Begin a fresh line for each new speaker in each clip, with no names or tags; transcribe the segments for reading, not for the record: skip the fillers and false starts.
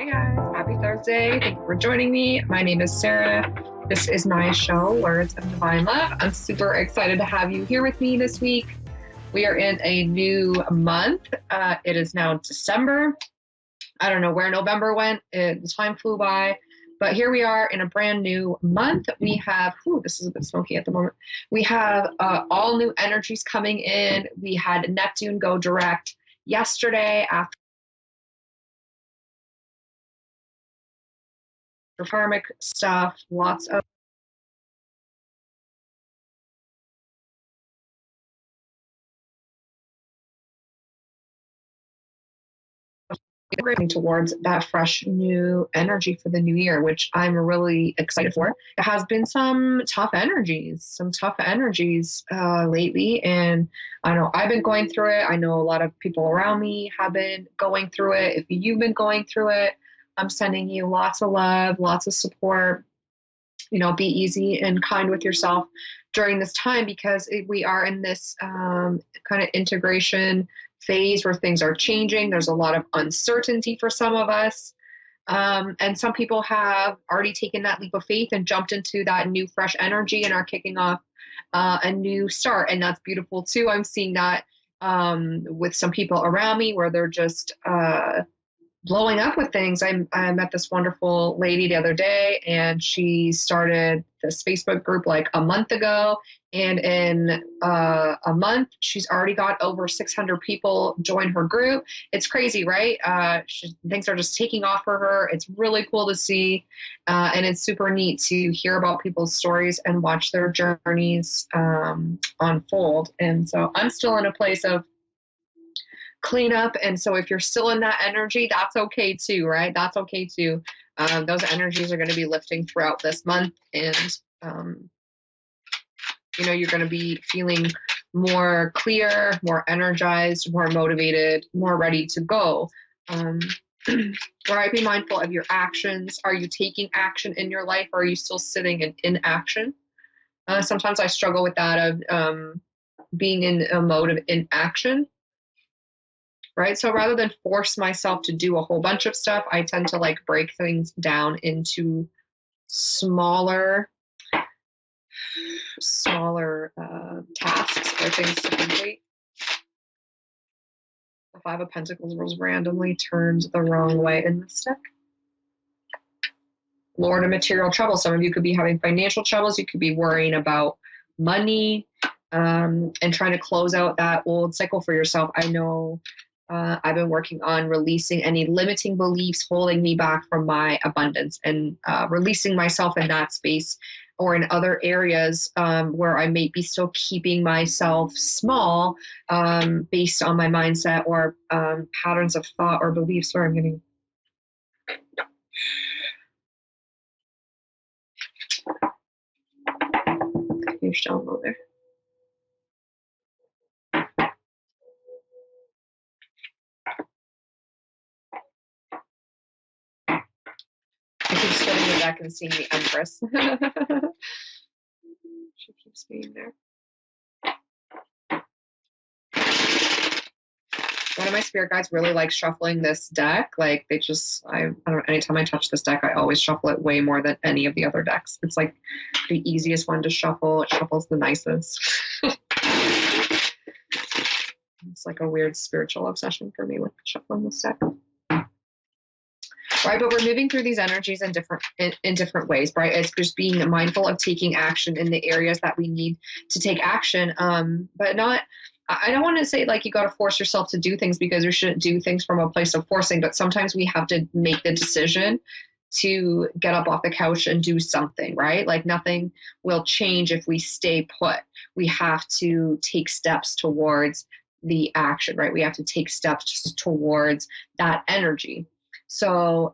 Hi guys, happy Thursday. Thank you for joining me. My name is Sarah. This is my show, Words of Divine Love. I'm super excited to have you here with me this week. We are in a new month. It is now December. I don't know where November went. The time flew by. But here we are in a brand new month. We have, this is a bit smoky at the moment. We have all new energies coming in. We had Neptune go direct yesterday after karmic stuff, lots of towards that fresh new energy for the new year, which I'm really excited for. It has been some tough energies lately. And I know I've been going through it. I know a lot of people around me have been going through it. If you've been going through it, I'm sending you lots of love, lots of support. Be easy and kind with yourself during this time because we are in this kind of integration phase where things are changing. There's a lot of uncertainty for some of us. And some people have already taken that leap of faith and jumped into that new, fresh energy and are kicking off a new start. And that's beautiful too. I'm seeing that with some people around me where they're just blowing up with things. I met this wonderful lady the other day, and she started this Facebook group like a month ago. And in a month, she's already got over 600 people join her group. It's crazy, right? Things are just taking off for her. It's really cool to see. And it's super neat to hear about people's stories and watch their journeys unfold. And so I'm still in a place of cleanup. And so if you're still in that energy, that's okay too, right? That's okay too. Those energies are going to be lifting throughout this month. And, you're going to be feeling more clear, more energized, more motivated, more ready to go. Right? Be mindful of your actions. Are you taking action in your life? Or are you still sitting in inaction? Sometimes I struggle with that of being in a mode of inaction. Right. So rather than force myself to do a whole bunch of stuff, I tend to break things down into smaller tasks or things to complete. The Five of Pentacles was randomly turned the wrong way in this deck. Lord of material trouble. Some of you could be having financial troubles. You could be worrying about money and trying to close out that old cycle for yourself. I know I've been working on releasing any limiting beliefs holding me back from my abundance and releasing myself in that space or in other areas where I may be still keeping myself small based on my mindset or patterns of thought or beliefs. Sorry, I'm getting... You're still over there. I keep spinning the deck and seeing the Empress. She keeps being there. One of my spirit guides really likes shuffling this deck. I don't know, anytime I touch this deck, I always shuffle it way more than any of the other decks. It's like the easiest one to shuffle. It shuffles the nicest. It's like a weird spiritual obsession for me with shuffling this deck. Right, but we're moving through these energies in different ways, right? It's just being mindful of taking action in the areas that we need to take action, but not... I don't want to say you got to force yourself to do things because you shouldn't do things from a place of forcing, but sometimes we have to make the decision to get up off the couch and do something, right? Nothing will change if we stay put. We have to take steps towards the action, right? We have to take steps towards that energy. So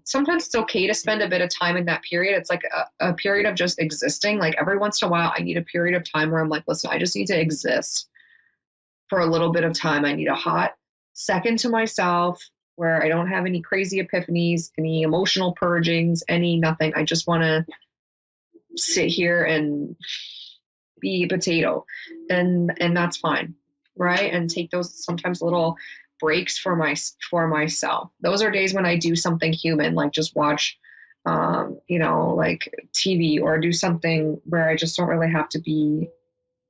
sometimes it's okay to spend a bit of time in that period. It's like a period of just existing. Every once in a while, I need a period of time where I'm listen, I just need to exist for a little bit of time. I need a hot second to myself where I don't have any crazy epiphanies, any emotional purgings, nothing. I just want to sit here and be a potato, and that's fine, right? And take those sometimes little breaks for myself. Those are days when I do something human, like just watch, like TV, or do something where I just don't really have to be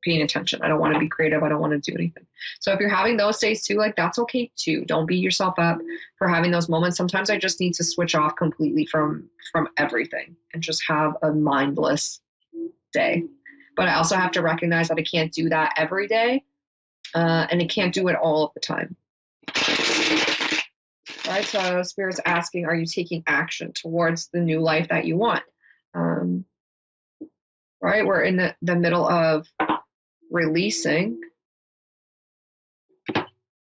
paying attention. I don't want to be creative. I don't want to do anything. So if you're having those days too, like that's okay too. Don't beat yourself up for having those moments. Sometimes I just need to switch off completely from everything and just have a mindless day. But I also have to recognize that I can't do that every day, and I can't do it all of the time. All right, so Spirit's asking, are you taking action towards the new life that you want? Right, we're in the middle of releasing.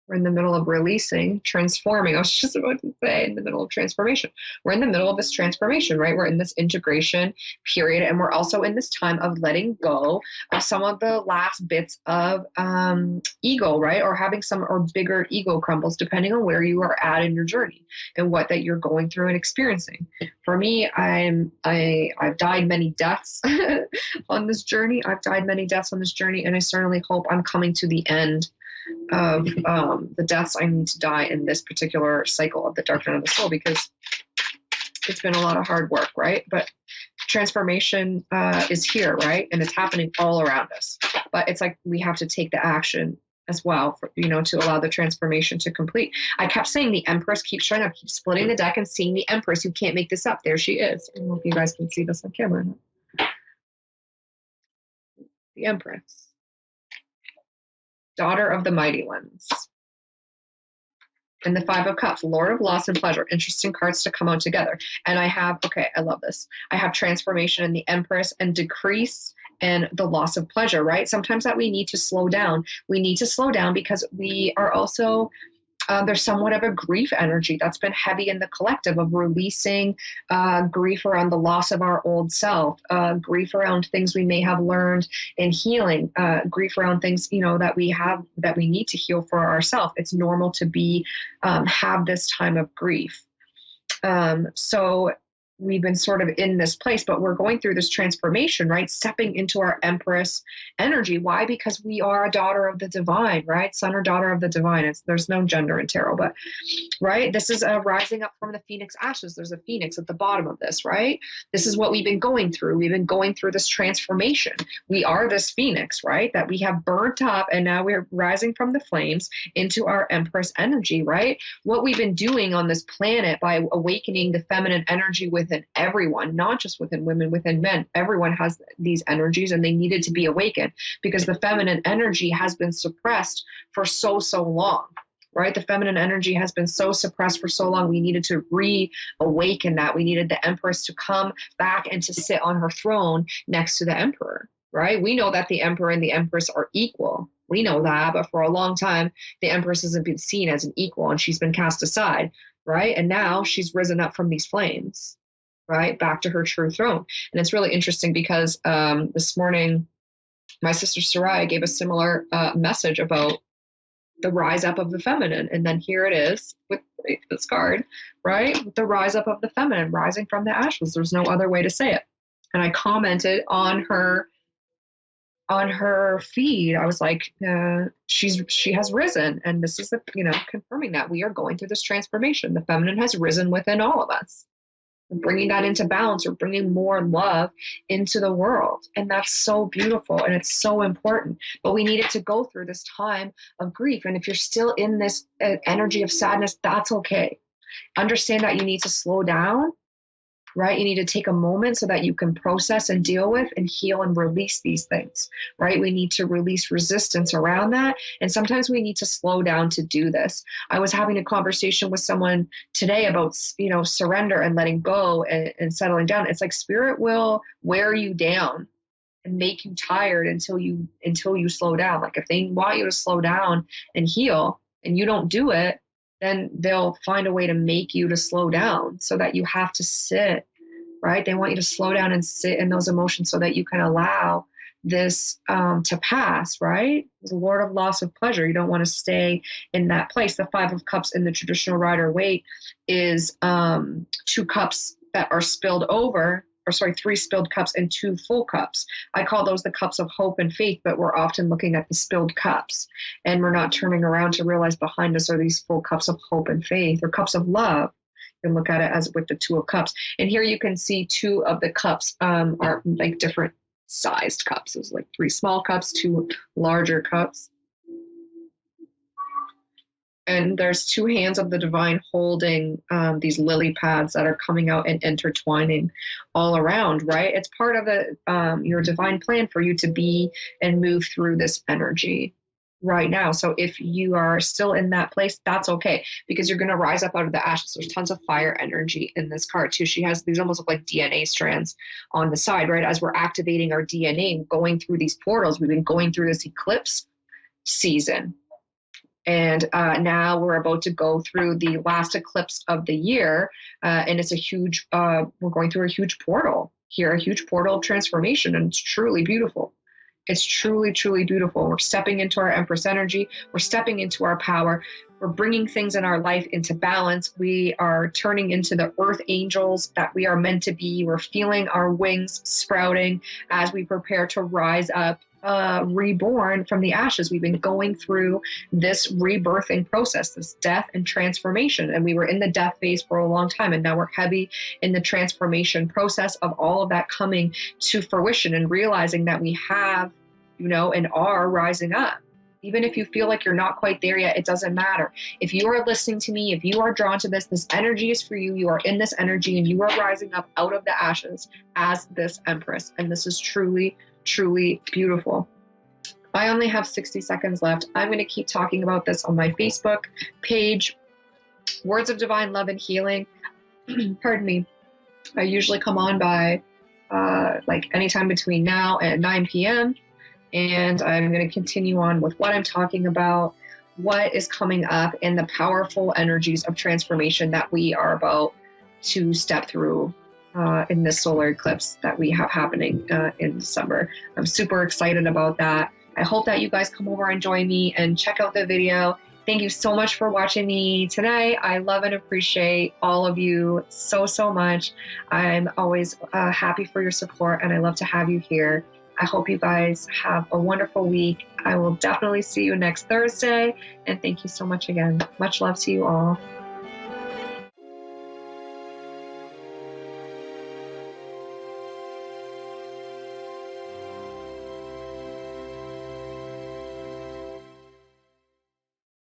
We're in the middle of releasing, transforming. I was just about to say, in the middle of transformation. We're in the middle of this transformation, right? We're in this integration period, and we're also in this time of letting go of some of the last bits of ego, right? Or having some or bigger ego crumbles, depending on where you are at in your journey and what that you're going through and experiencing. For me, I've died many deaths on this journey. And I certainly hope I'm coming to the end of the deaths I need to die in this particular cycle of the dark night of the soul, because it's been a lot of hard work, right? But transformation is here, right? And it's happening all around us. But it's like we have to take the action as well, for, to allow the transformation to complete. I kept saying the Empress keeps showing up, keep splitting the deck and seeing the Empress. You can't make this up. There she is. I don't know if you guys can see this on camera. The Empress. Daughter of the Mighty Ones. And the Five of Cups, Lord of Loss and Pleasure. Interesting cards to come out together. And I have, I love this. I have transformation in the Empress and decrease and the loss of pleasure, right? Sometimes that we need to slow down. We need to slow down because we are also, there's somewhat of a grief energy that's been heavy in the collective of releasing grief around the loss of our old self, grief around things we may have learned in healing, grief around things, that we need to heal for ourselves. It's normal to be, have this time of grief. So we've been sort of in this place, but we're going through this transformation, right? Stepping into our Empress energy. Why? Because we are a daughter of the divine, right? Son or daughter of the divine. There's no gender in tarot, but right. This is a rising up from the phoenix ashes. There's a phoenix at the bottom of this, right? This is what we've been going through. We've been going through this transformation. We are this phoenix, right? That we have burnt up, and now we're rising from the flames into our Empress energy, right? What we've been doing on this planet by awakening the feminine energy within everyone, not just within women, within men. Everyone has these energies, and they needed to be awakened because the feminine energy has been suppressed for so long, right? The feminine energy has been so suppressed for so long. We needed to reawaken that. We needed the Empress to come back and to sit on her throne next to the Emperor, right? We know that the Emperor and the Empress are equal. We know that, but for a long time, the Empress hasn't been seen as an equal, and she's been cast aside, right? And now she's risen up from these flames, right, back to her true throne. And it's really interesting because this morning, my sister Soraya gave a similar message about the rise up of the feminine. And then here it is with this card, right? With the rise up of the feminine, rising from the ashes. There's no other way to say it. And I commented on her feed. I was like, she has risen. And this is confirming that we are going through this transformation. The feminine has risen within all of us. Bringing that into balance, or bringing more love into the world. And that's so beautiful, and it's so important. But we needed to go through this time of grief. And if you're still in this energy of sadness, that's okay. Understand that you need to slow down, right? You need to take a moment so that you can process and deal with and heal and release these things, right? We need to release resistance around that. And sometimes we need to slow down to do this. I was having a conversation with someone today about, surrender and letting go and settling down. It's like spirit will wear you down and make you tired until you slow down. Like if they want you to slow down and heal and you don't do it, then they'll find a way to make you to slow down so that you have to sit, right? They want you to slow down and sit in those emotions so that you can allow this to pass, right? The Lord of Loss of Pleasure. You don't want to stay in that place. The Five of Cups in the traditional Rider-Waite is 2 cups that are spilled over, three spilled cups and two full cups. I call those the cups of hope and faith, but we're often looking at the spilled cups and we're not turning around to realize behind us are these full cups of hope and faith, or cups of love. You can look at it as with the two of cups. And here you can see two of the cups are like different sized cups. There's like three small cups, two larger cups. And there's two hands of the divine holding these lily pads that are coming out and intertwining all around, right? It's part of your divine plan for you to be and move through this energy right now. So if you are still in that place, that's okay, because you're going to rise up out of the ashes. There's tons of fire energy in this card too. She has these almost look like DNA strands on the side, right? As we're activating our DNA, going through these portals, we've been going through this eclipse season. And now we're about to go through the last eclipse of the year. And it's a huge, we're going through a huge portal here, a huge portal of transformation. And it's truly beautiful. It's truly, truly beautiful. We're stepping into our Empress energy. We're stepping into our power. We're bringing things in our life into balance. We are turning into the earth angels that we are meant to be. We're feeling our wings sprouting as we prepare to rise up, reborn from the ashes. We've been going through this rebirthing process, this death and transformation. And we were in the death phase for a long time. And now we're heavy in the transformation process of all of that coming to fruition and realizing that we have, and are rising up. Even if you feel like you're not quite there yet, it doesn't matter. If you are listening to me, if you are drawn to this energy is for you. You are in this energy and you are rising up out of the ashes as this Empress. And this is truly, truly beautiful. I only have 60 seconds left. I'm going to keep talking about this on my Facebook page, Words of Divine Love and Healing. Pardon me. I usually come on by like anytime between now and 9 p.m. And I'm going to continue on with what I'm talking about, what is coming up, and the powerful energies of transformation that we are about to step through in this solar eclipse that we have happening in December. I'm super excited about that. I hope that you guys come over and join me and check out the video. Thank you so much for watching me tonight. I love and appreciate all of you so, so much. I'm always happy for your support, and I love to have you here. I hope you guys have a wonderful week. I will definitely see you next Thursday. And thank you so much again. Much love to you all.